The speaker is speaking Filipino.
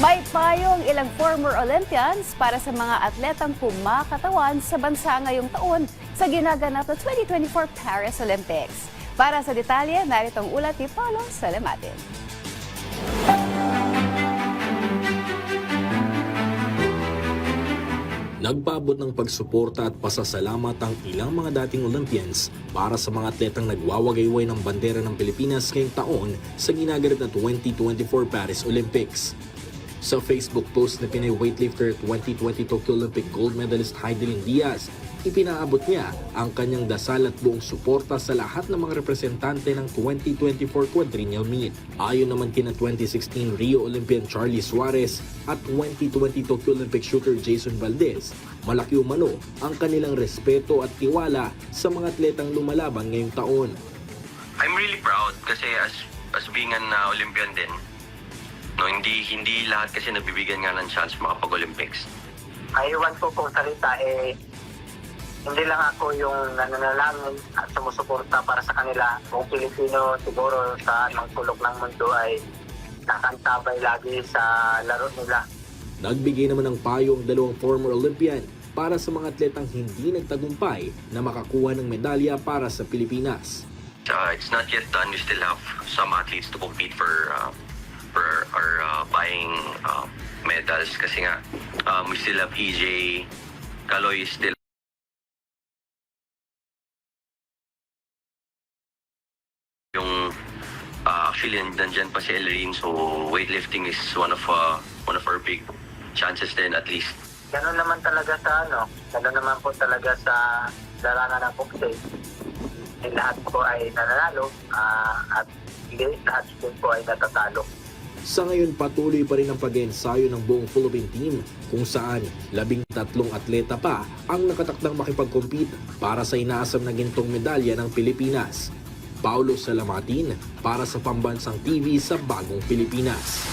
May payong ilang former Olympians para sa mga atletang kumakatawan sa bansa ngayong taon sa ginaganap na 2024 Paris Olympics. Para sa detalye, narito ang ulat ni Paulo Salamatin. Nagpaabot ng pagsuporta at pasasalamat ang ilang mga dating Olympians para sa mga atletang nagwawagayway ng bandera ng Pilipinas ngayong taon sa ginaganap na 2024 Paris Olympics. Sa Facebook post na Pinay weightlifter 2020 Tokyo Olympic gold medalist Heidelin Diaz, ipinaabot niya ang kanyang dasal at buong suporta sa lahat ng mga representante ng 2024 quadrennial meet. Ayon naman kina 2016 Rio Olympian Charlie Suarez at 2020 Tokyo Olympic shooter Jason Valdez, malaki umano ang kanilang respeto at tiwala sa mga atletang lumalaban ngayong taon. I'm really proud kasi as being an Olympian din, no, hindi lahat kasi nabibigyan nga ng chance makapag-Olympics. Aywan ko kung salita hindi lang ako yung nananalangin at sumusuporta para sa kanila. Kung Pilipino siguro sa anong sulok ng mundo ay nakantabay lagi sa laro nila. Nagbigay naman ng payo ang dalawang former Olympian para sa mga atletang hindi nagtagumpay na makakuha ng medalya para sa Pilipinas. It's not yet done. We still have some athletes to compete for our buying medals kasi nga we still have EJ, Kaloy is still yung actually nandyan pa si Elrin, so weightlifting is one of our big chances din at least. Ganun naman talaga ganun naman po talaga sa larangan ng boxing. Lahat po ay nananalo at hindi lahat din po ay natatalo. Sa ngayon, patuloy pa rin ang pag-ensayo ng buong Philippine team kung saan 13 atleta pa ang nakatakdang makipag-compete para sa inaasam na gintong medalya ng Pilipinas. Paulo Salamatin para sa Pambansang TV sa Bagong Pilipinas.